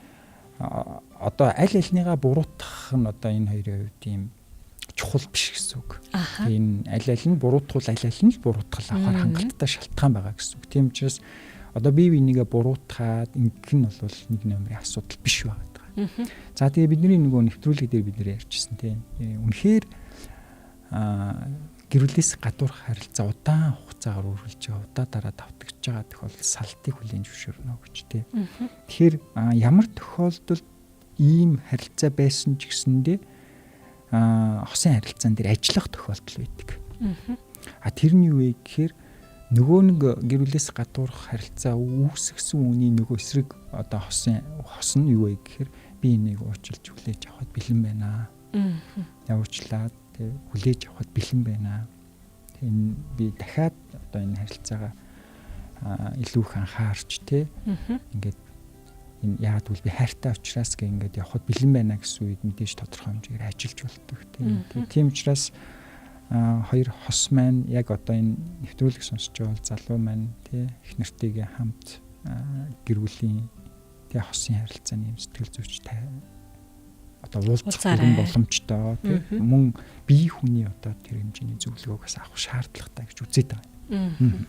одоо аль альныгаа буруутгах нь одоо энэ хоёрын хувьд ийм чухал биш гэсэн үг. Энэ аль нь буруутгал аль нь буруутгал авахар хангалттай шалтгаан байгаа гэсэн үг. Тийм учраас одоо бие бинийгээ буруутгаад ингэх нь бол нэг номерын асуудал биш байгаа. За тэгээ бидний нөгөө нэвтрүүлэг дээр бид нэр ярьжсэн тийм. Үнэхээр гэрүүлээс гадуурх харилцаа удаан хугацаагаар үргэлж байгаа удаа дараа давтагч байгаа тохиолдолд салтыг хүлээн зөвшөөрнө гэж тийм. Тэгэхээр ямар тохиолдолд ийм харилцаа байсан ч гэсэндээ хосын харилцаан дээр ажиллах тохиолдол байдаг. Тэр нь юу вэ гэхээр нөгөө нэг гэрүүлээс гадуурх харилцаа үүсгэсэн үний нөгөө эсрэг одоо хос нь юу вэ гэхээр би энийг уучлж хүлээж авахд бэлэн байна. Явуучлаад хүлээж авахд бэлэн байна. Энэ би дахиад одоо энэ харилцаагаа илүү их анхаарч ингээд энэ яагаад гэвэл би хайртай учраас ингээд явахд бэлэн байна гэсэн үед мэдээж тодорхой хэмжээгээр ажиллаж болдог тийм учраас хоёр хос маань яг одоо энэ нэвтрүүлэг сонсож байгаа залуу маань тий их нартайгээ хамт гэр бүлийн тий хосын харилцааны юм сэтгэл зүйчтэй одоо уулзах боломжтой тий мөн бие хүний одоо тэр хэмжээний зөвлөгөөгөөс авах шаардлагатай гэж үзээд байгаа.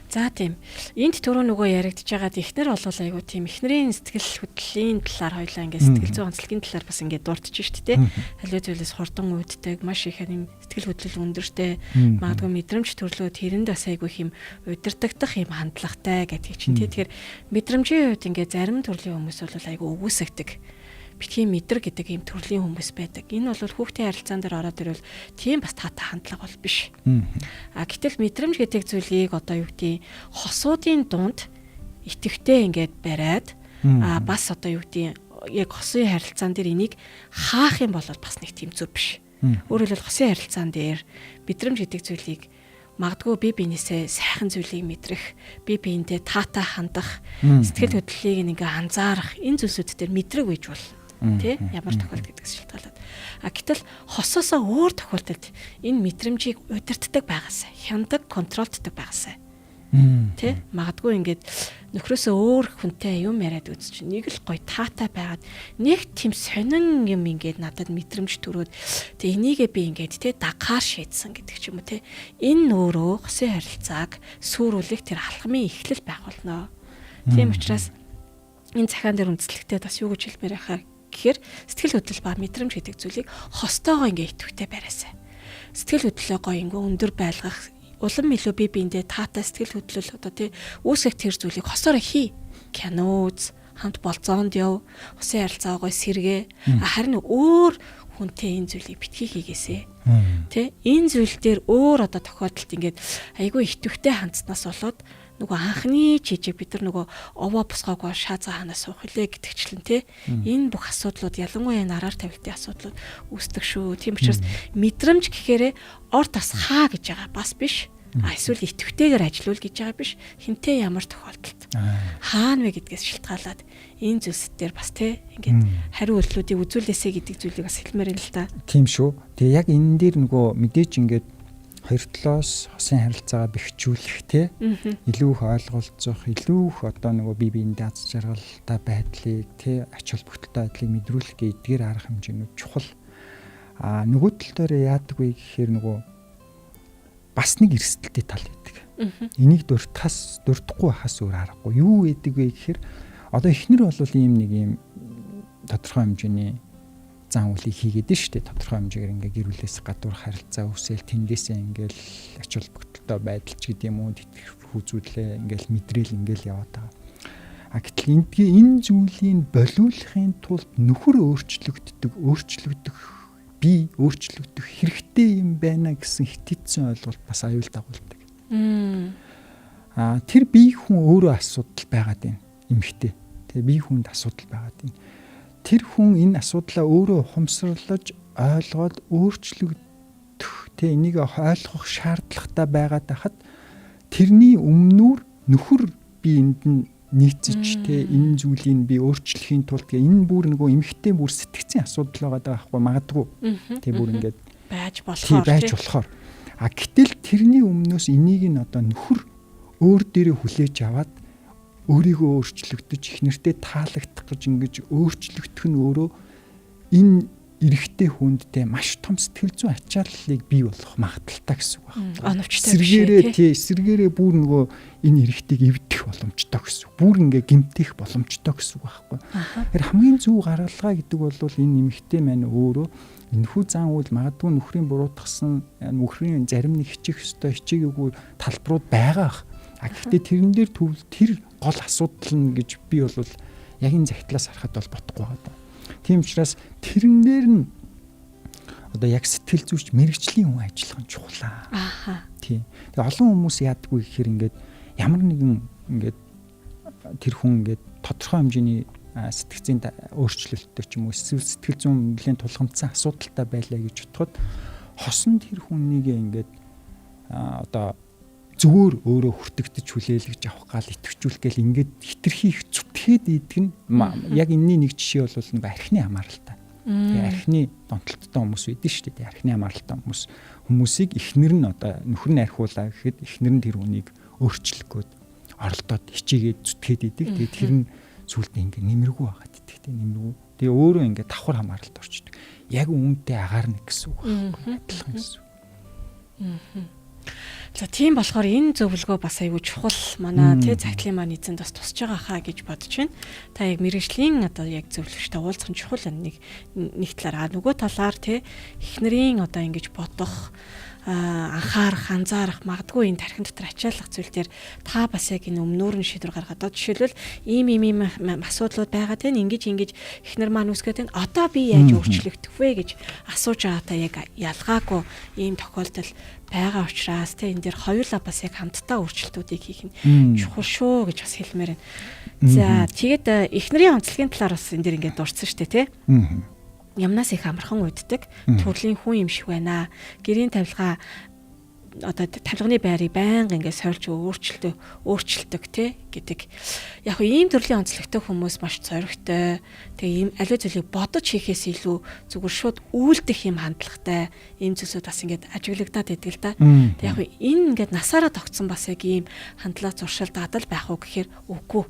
За тийм. Энд түрүү нөгөө яригдж байгаад эхнэр болвол айгу тийм эхнэрийн сэтгэл хөдлөлийн талаар хоёлаа ингээд сэтгэл зүйн онцлогийн талаар бас ингээд дурдж штэ тий. Халиваа зүйлээс хурдан үүддэг, маш их юм сэтгэл хөдлөл өндөртэй, магадгүй мэдрэмж төрлөө тэрэнд бас айгу их юм удирдагдах юм хандлагатай гэдгийг чинь тий. Тэгэхээр мэдрэмжийн хувьд ингээд зарим төрлийн хүмүүс бол айгу өгөөсөгдөг. Битгий мэдэр гэдэг ийм төрлийн хүмүүс байдаг. Энэ бол хүүхдийн харилцаан дээр ороод ирвэл тийм бас таатай хандлага бол биш. Гэтэл мэдрэмж гэдэг зүйлийг одоо юу гэдэг хосуудын дунд итэвхтэй ингээд бариад бас одоо юу гэдэг яг хосын харилцаан дээр энийг хаах юм бол бас нэг тийм зүг биш. Өөрөөр хэлбэл хосын харилцаан дээр мэдрэмж гэдэг зүйлийг магадгүй бие биенээсээ сайхан зүйлийг мэдрэх, бие биендээ таатай хандах, сэтгэл хөдлөлийг ингээ анзаарах энэ зүйлсүүд дээр мэдрэг үйж бол тий ямар тохиолдол гэдгээс шалтгаалаад. Гэтэл хосоосоо өөр тохиолдолд энэ мэдрэмжийг удирддаг байгаасаа, хяндаг, контролддог байгаасаа. Тий магадгүй ингээд нөхрөөсөө өөр хүнтэй юм яриад үзчих. Нэг л гоё таатай байгаад нэг тийм сонин юм ингээд надад мэдрэмж төрөөд тий энийгээ би ингээд тий дагахаар шийдсэн гэдэг ч юм уу тий. Энэ өөрөө хосын харилцааг сүрүүлэх тэр алхмын эхлэл байх болно. Тийм учраас энэ захаан дээр үндэслэхдээ бас юу гэж хэлмээр байхаа гэхээр сэтгэл хөдлөл ба мэдрэмж гэдэг зүйлийг хостойгоо ингээд идэвхтэй бариасаа. Сэтгэл хөдлөлөө гоё ингээд өндөр байлгах, улам илүү бие биендээ таатай сэтгэл хөдлөл одоо тий үүсгэх тэр зүйлийг хосоороо хий. Кино үз, хамт болцоонд яв, хосын харилцаа гоё сэргээ. Харин өөр хүнтэй энэ зүйлийг битгий хийгээсэ. Тэ энэ зүйл дээр өөр одоо тохиолдолд ингээд айгүй итэвхтэй хандснаас болоод нөгөө анхны жижиг бид нар нөгөө овоо босгоогүй шаазаа ханаас суух хэлээ гэдэгчлэн тэ энэ бүх асуудлууд ялангуяа нараар тавилтын асуудлууд үүсдэг шүү. Тийм учраас мэдрэмж гэхээрээ орд бас хаа гэж байгаа бас биш. Эсвэл итэвхтэйгээр ажиллавал гэж байгаа биш. Хинтээ ямар тохиолдолд хаана вэ гэдгээс шалтгаалаад энэ зүйлс дээр бас тэ ингээд хариу үйлдэлүүдийг үзүүлээсэ гэдэг зүйлийг бас хэлмээр юм л да. Тийм шүү. Тэгээ яг энэ дээр нөгөө мэдээч ингээд хоёр талоос хосын харилцаагаа бэхжүүлэх те илүү их ойлголцох, илүү их одоо нөгөө бие биендээ аз жаргалтай байдлыг те ач холбогдолтой байдлыг мэдрүүлэх гэх эдгээр арга хэмжээнүүд чухал. Нөгөө тал дээр яадаг вэ гэхээр нөгөө бас нэг эрсдэлтэй тал байдаг. Энийг дуртахгүй хахаас өөр аргагүй. Юу гэдэг вэ гэхээр одоо эхнэр бол ийм тодорхой хэмжээний зан үйлийг хийгээд нь шүү дээ. Тодорхой хэмжээгээр ингээ гэр бүлээс гадуур харилцаа үүсэл тэндээсээ ингээл ач холбогдолтой байдал ч гэдэм үү тэтгэх үзүүлээ ингээл мэдрэл ингээл яваад байгаа. Гэтэл энэ зүйлийг болиулахын тулд нөхөр өөрчлөгдөх би өөрчлөгдөх хэрэгтэй юм байна гэсэн итгэцэн ойлголт бас аюул дагуулдаг. Тэр бие хүн өөрөө асуудал байгаад байна. Эмэгтэй. Тэгээ бие хүнд асуудал байгаад байна. Тэр хүн энэ асуудлаа өөрөө ухамсарлаж ойлгоод өөрчлөгдөх тэ энийг ойлгох шаардлагатай байгаад хахад тэрний өмнөр нөхөр би энд нь нийцэж тэ энэ зүйлийг би өөрчлөхийн тулд энэ бүр нөгөө эмэгтэй бүр сэтгцийн асуудал байгаа байхгүй магадгүй тэ бүр ингээд байж болохоор гэтэл тэрний өмнөөс энийг нь одоо нөхөр өөр дээрээ хүлээж аваад өөрийгөө өөрчлөгдөж их нэртэй таалагдах гэж ингэж өөрчлөгдөх нь өөрөө энэ эрэгтэй хүндтэй маш том сэтгэл зүйн ачааллыг бий болгох магадaltaй гэсэн үг байна. Эсэргээрээ бүр нөгөө энэ эрэгтэйг эвдэх боломжтой гэсэн үг. Бүр ингээ гэмтэх боломжтой гэсэн үг байхгүй. Тэгэхээр хамгийн зөв гаргалгаа гэдэг бол энэ эмэгтэй маань өөрөө энэхүү зан үйл магадгүй нөхрийн буруутгасан нөхрийн зарим нэг хичих ёстой хичээгээгүй талбарууд байгаа. Гэхдээ тэрэн дээр тэр гол асуудал нь гэж би бол яг энэ захидлаас харахад бол ботхгүй байгаа. Тийм учраас тэрэн дээр нь одоо яг сэтгэл зүйч мэрэгжлийн хүн ажиллах нь чухал. Тийм. Тэгээ олон хүмүүс яадаггүй гэхээр ингээд ямар нэгэн ингээд тэр хүн ингээд тодорхой хэмжээний сэтгцийн өөрчлөлттэй ч юм уу эсвэл сэтгэл зүйн нэлээд тулгамдсан асуудалтай байлаа гэж бодоход хосон тэр хүнийг ингээд одоо зүгээр өөрөө хүртэгдэж хүлээлгэж авах гал итгэвчүүлэх гээл ингээд хитрхи их зүтгээд идэг нь яг энэний нэг жишээ бол нэг архины хамааралтай. Тэгээ архины донтолттой хүмүүс байдэн шүү дээ. Архины хамааралтай хүмүүсийг эхнэр нь одоо нөхөр нь архиулаа гэхэд эхнэр нь тэр хүнийг өөрчлөх гээд оролдоод хичээгээд зүтгээд идэг. Тэгээ тэр нь сүултээ ингээд нэмэргүй байгаад идэг. Тэгээ нэмэргүй. Тэгээ өөрөө ингээд давхар хамааралд орчдөг. Яг үүнтэй агаарна гэсэн үг байхгүй адилхан гэсэн. За тийм болохоор энэ зөвлөгөө бас аягүй чухал манай загтлын маань эзэнд бас тусч байгаа хаа гэж бодож байна. Та яг мэрэгжлийн одоо яг зөвлөгчтэй уулзах нь чухал нэг талаар нөгөө талаар эхнэрийн одоо ингэж бодох анхаарах, анзаарах магадгүй энэ тархин дотор ачааллах зүйл дээр та бас яг энэ өмнөөр нь шийдвэр гаргаад жишээлбэл ийм асуудлууд байгаа тийм ингэж эхнэр маань үсгээд одоо би яаж өөрчлөгдөх вэ гэж асууж байгаа та яг ялгаагүй ийм тохиолдол байгаа учраас энэ дээр хоёулаа бас яг хамтдаа өөрчлөлтүүдийг хийх нь чухал шүү гэж бас хэлмээр байна. За тэгээд эхнэрийн онцлогийн талаар бас энэ дээр ингээд дурдсан шүү дээ тийм. Ямнаас их амархан уддаг төрлийн хүн юм шиг байна. Гэрийн тавилга одоо тавилганы байрыг байнга ингээд сольж өөрчилдөг тий гэдэг. Яг нь ийм төрлийн онцлогтой хүмүүс маш зоригтой. Тэгээ ийм аливаа зүйлийг бодож хийхээс илүү зүгээр шууд үйлдэх юм хандлагатай. Ийм зүйлсүүд бас ингээд ажиглагдаад идэг л да. Тэгээ яг нь энэ ингээд насаараа тогтсон бас яг ийм хандлага зуршил дадал байх уу гэхээр үгүй.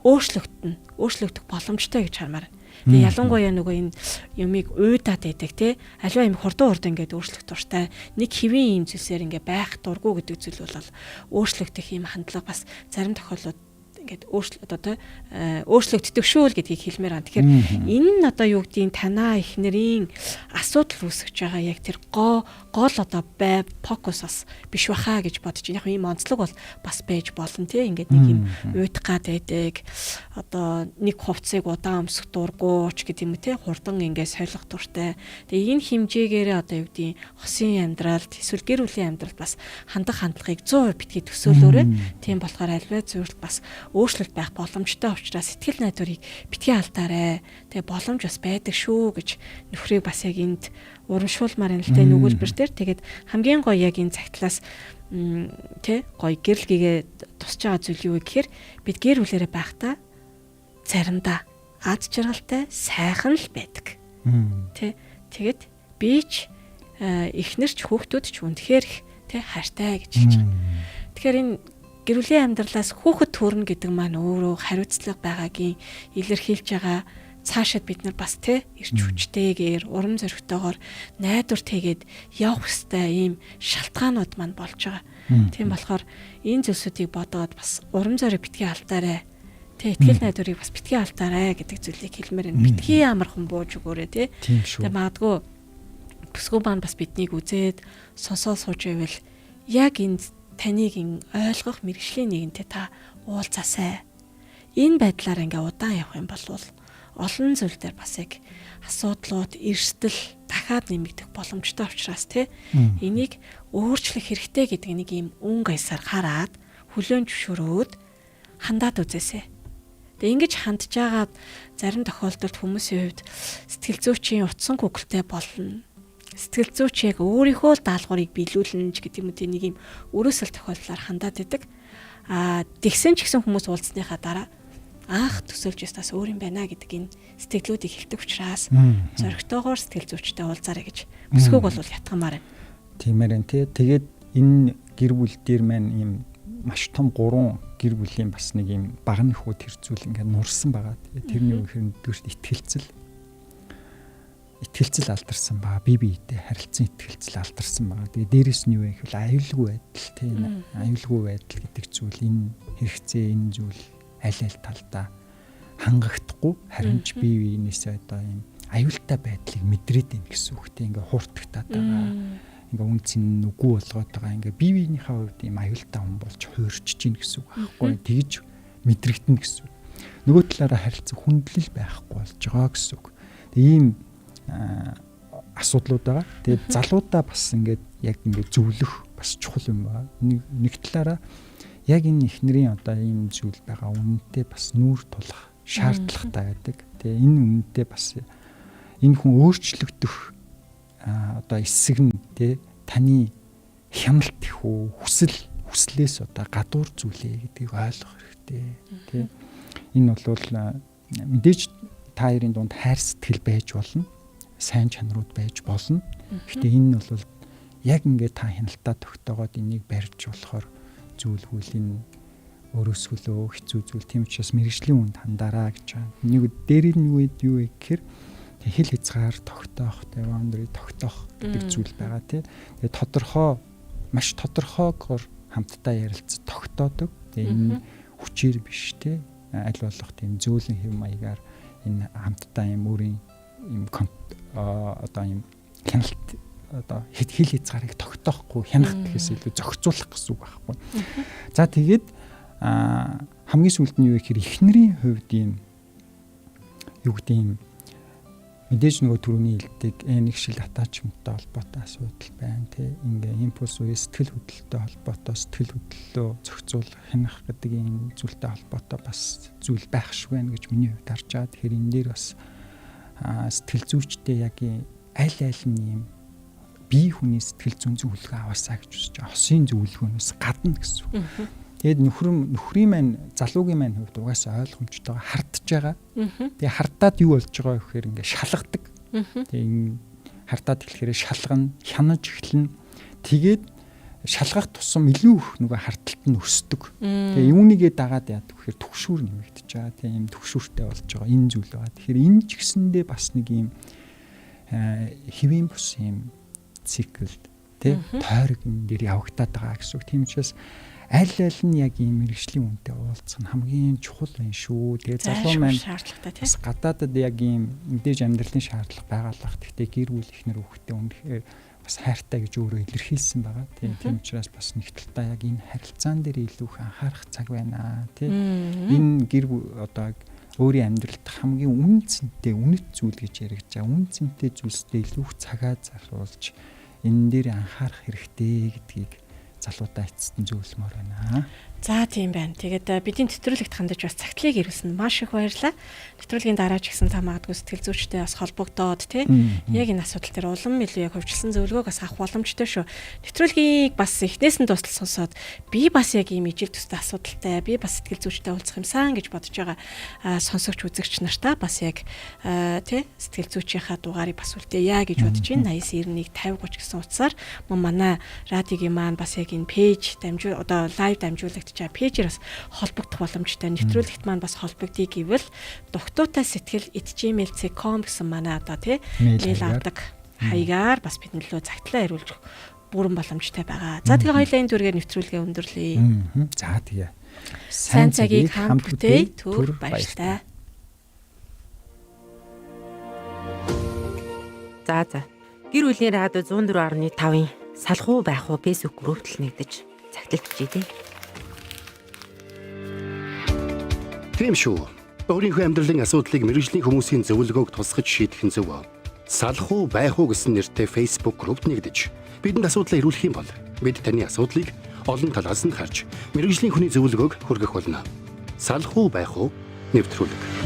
Өөрчлөгдөх боломжтой гэж хармаар. Тэгээ ялангуяа нөгөө энэ юмыг уйдаад байдаг тий аливаа юм хурдан ингээд өөрчлөх дуртай нэг хэвийн юм зүйлсээр ингээд байх дурггүй гэдэг зүйл бол өөрчлөгдөх юм хандлага бас зарим тохиолдолд ингээд өөрчлөгддөг шүү л гэдгийг хэлмээр байна. Тэгэхээр энэ нь одоо юу гэдгийг танаа эхнэрийн асуудал үүсгэж байгаа яг тэр гол одоо фокус бас биш баха гэж бодож байна. Яг ийм онцлог бол бас байж болно тий ингээд нэг юм уйдах гад байдаг. Одоо нэг хувцсыг удаан өмсөх дурггүй ч гэдэг юм тий хурдан ингээд солих дуртай. Тэгээ энэ хэмжээгээрээ одоо юу гэдгийг хосын амьдралд эсвэл гэр бүлийн амьдралд бас хандах хандлагыг 100% битгий төсөөлөөрэй. Тийм болохоор альваа зүйлд бас өөрчлөлт байх боломжтой учраас сэтгэл найдварыг битгий алдаарай. Тэгээ боломж бас байдаг шүү гэж нөхрийг бас яг энд урамшуулмаар энэ нүгэлбэр дээр тэгээд хамгийн гоё яг энэ цагтлаас тий гоё гэрэл гээгээ тусч байгаа зүйл юу вэ гэхээр бид гэр бүлээрээ байхдаа заримдаа аз жаргалтай сайхан л байдаг. Тий тэгээд би ч эхнэр ч хүүхдүүд ч үнэхээр их Тэ хайртай гэж хэлж байгаа. Тэгэхээр энэ гэр бүлийн амьдралаас хүүхэд төрнө гэдэг маань өөрөө хариуцлага байгаагийн илэрхийлж байгаа. Цаашаад бид нар бас тэ ирч хүчтэйгээр урам зоригтойгоор найдвартэйгээд явах ёстой ийм шалтгаанууд маань болж байгаа. Тийм болохоор энэ зүйлсүүдийг бодоод бас урам зориг битгий алдаарай. Тэ итгэл найдварыг бас битгий алдаарай гэдэг зүйлийг хэлмээр байна. Битгий амархан бууж өгөөрэй тэ. Тэгээ магадгүй бүсгүй маань бас биднийг үзээд сонсоод сууж байвал яг энэ таныг ойлгох мэргэжлийн нэгэнтэй та уулзаасай. Энэ байдлаар ингээ удаан явах юм бол олон зүйл дээр бас яг асуудлууд, эрсдэл дахиад нэмэгдэх боломжтой учраас тий энийг өөрчлөх хэрэгтэй гэдэг нэг юм өн гаясаар хараад хүлээн зөвшөөрөөд хандаад үзээсэй. Тэгээ ингэж хандж байгаад зарим тохиолдолд хүмүүсийн хувьд сэтгэл зүйчийн утсан гүгэлтэй болно. Сэтгэл зүйч яг өөрийнхөө даалгаврыг биелүүлнэ гэдэг юм уу тийм нэг юм өрөөсөл тохиолдлоор хандаад идэг. Тэгсэн ч гэсэн хүмүүс уулзсныхаа дараа анх төсөөлж ястаас өөр юм байна гэдэг энэ сэтгэлүүдийг хэлдэг учраас зоригтойгоор сэтгэл зүйчтэй уулзаарай гэж бүсгүйг бол ятгамаар байна. Тиймэр энэ тэгээд энэ гэр бүл дээр маань ийм маш том 3 гэр бүлийн бас нэг ийм багны хүү тэр зүйл ингээд нурсан байгаа. Тэрний үеэр итгэлцэл алдарсан байгаа. Бие биетэй харилцан итгэлцэл алдарсан байгаа. Тэгээ дээрэс нь юу вэ гэвэл аюулгүй байдал тийм аюулгүй байдал гэдэг зүйл энэ хэрэгцээ энэ зүйл аль талдаа хангахдахгүй харин ч бие биенээсээ одоо юм аюултай байдлыг мэдрээд байна гэсэн үг тийм ингээ хууртагтаад байгаа. Ингээ үнцэн нүгүү болгоод байгаа. Ингээ бие биенийхээ хувьд юм аюултай хүн болж хуурчж гин гэсэн үг байхгүй. Тэгж мэдрэгдэнэ гэсэн үг. Нөгөө талаараа харилцах хүндлэл байхгүй болж байгаа гэсэн үг. Тэгээ ийм асуудлууд байгаа. Тэгээд залуудаа бас ингээд яг ингээд зөвлөх бас чухал юм байна. Нэг талаараа яг энэ эхнэрийн одоо ийм зүйл байгаа үнэнтэй бас нүүр тулах шаардлагатай байдаг. Тэгээ энэ үнэнтэй бас энэ хүн өөрчлөгдөх одоо эсэг нь тий таны хяналт их үү хүслээс одоо гадуур зүйлээ гэдгийг ойлгох хэрэгтэй тий. Энэ бол мэдээж та хоёрын дунд хайр сэтгэл байж болно. Сайн чанарууд байж болно. Гэхдээ энэ бол яг ингээд та хяналтаа тогтоогоод энийг барьж болохоор зүйлгүүл энэ өрөөсгөлөө хэцүү зүйл тийм учраас мэрэгжлийн үнд хандаараа гэж байна. Нэг дээр нь юу вэ гэхээр хэл хязгаар тогтоох, boundary тогтоох гэдэг зүйл байгаа тийм. Тэгээ тодорхой маш тодорхойгоор хамтдаа ярилцаж тогтоодог. Тэгээ энэ хүчээр биш тийм аль болох тийм зөөлөн хэв маягаар энэ хамтдаа юм өөрийн юм одоо юм хяналт одоо хэл хязгаарыг тогтоохгүй хянах гэхээс илүү зохицуулах гэсэн үг байхгүй. За тэгээд хамгийн сүүлд нь юу гэхээр эхнэрийн хувьд юм юу гэдэг юм мэдээж нөгөө түрүүний хэлдэг нэг шил attachmentтай холбоотой асуудал байна тий. Ингээ импульс үе сэтгэл хөдлөлтөй холбоотой сэтгэл хөдлөлөө зохицуулах хянах гэдэг энэ зүйлтэй холбоотой бас зүйл байх шиг байна гэж миний хувьд харж байгаа. Тэгэхээр энэ дээр бас сэтгэл зүйчтэй яг аль нь юм бие хүний сэтгэл зүйн зөвлөгөө аваасаа гэж үзэж байгаа. Хосын зөвлөгөөнөөс гадна гэсэн үг. Тэгээд нөхрийн маань залуугийн маань хувьд угаасаа ойлгомжтойгоо хардж байгаа. Тэгээ хардаад юу болж байгаа вэ гэхээр ингээ шалгадаг. Тэгээ энэ хардаад эхлэхээр шалгана, хянаж эхэлнэ. Тэгээд шалгах тусам илүү их нөгөө хардталт нь өсдөг. Тэгээ юунийгээ дагаад яадаг гэхээр түгшүүр нэмэгдэж байгаа. Тэгээ ийм түгшүүртэй болж байгаа. Энэ зүйл байгаа. Тэгэхээр энэ ч гэсэндээ бас нэг ийм хэвийн бус ийм циклд тий тойрог энэ дээр явагдаад байгаа гэсэн үг. Тийм учраас аль нь яг ийм мэрэгжлийн үнэтэй уулзах нь хамгийн чухал байна шүү. Тэгээ залуу маань шаардлагатай тий. Бас гадаадад яг ийм мэдээж амьдралын шаардлага байгаалах. Гэхдээ гэр бүл ихнэр хүүхдээ үнэхээр бас хайртай гэж өөрөө илэрхийлсэн байгаа. Тийм учраас бас нэг талдаа яг энэ харилцаан дээр илүү их анхаарах цаг байна тий. Энэ гэр одоо өөрийн амьдралд хамгийн үнэ цэнтэй үнэт зүйл гэж яригдж байгаа. Үнэ цэнтэй зүйлстэй илүү их цагаа зарцуулж энэ дээр анхаарах хэрэгтэй гэдгийг залуудаа эцэст нь зөвлөмөр байна. За тийм байна. Тэгээд бидний нэвтрүүлэгт хандаж бас цагтлыг ирүүлсэн маш их баярлалаа. Нэвтрүүлгийн дараа ч гэсэн та магадгүй сэтгэл зүйчтэй бас холбогдоод яг энэ асуудал дээр улам илүү яг хөвчлэн зөвлөгөөг бас авах боломжтой шүү. Нэвтрүүлгийг бас эхнээс нь дуустал сонсоод би бас яг ийм ижил төстэй асуудалтай, би бас сэтгэл зүйчтэй уулзах юмсан гэж бодож байгаа сонсогч үзэгч нартаа бас яг сэтгэл зүйчийнхаа дугаарыг бас үлдээе гэж бодож байна. 8991 5030 гэсэн утсаар манай радиогийн маань бас яг энэ пэйж дамжуул одоо лайв дамжуулагдчих пэйжээр бас холбогдох боломжтой. Нэвтрүүлэгт маань бас холбогдъё гэвэл дугтуутай сэтгэл @gmail.com гэсэн манай одоо мэйл авдаг хаягаар бас бидний лөө цагтлаа хариулж бүрэн боломжтой байгаа. За тэгээ хоёулаа энэ дүргээр нэвтрүүлгээ өндөрлөе. За тэгээ. Сайн цагийг хамт бүтээе. Түр баяртай. За. Гэр бүлийн радио 104.5-ын салхуу байх уу Facebook группт л нэгдэж цагталж дээ. Тийм шүү. Өөрийнхөө амьдралын асуудлыг мэргэжлийн хүмүүсийн зөвлөгөөг тусгаж шийдэх нь зөв. Салхуу байх уу гэсэн нэртэй Facebook группт нэгдэж бидэнд асуудлаа ирүүлэх юм бол бид таны асуудлыг олон талаас нь харж мэргэжлийн хүний зөвлөгөөг хүргэх болно. Салхуу байх уу нэвтрүүлэг.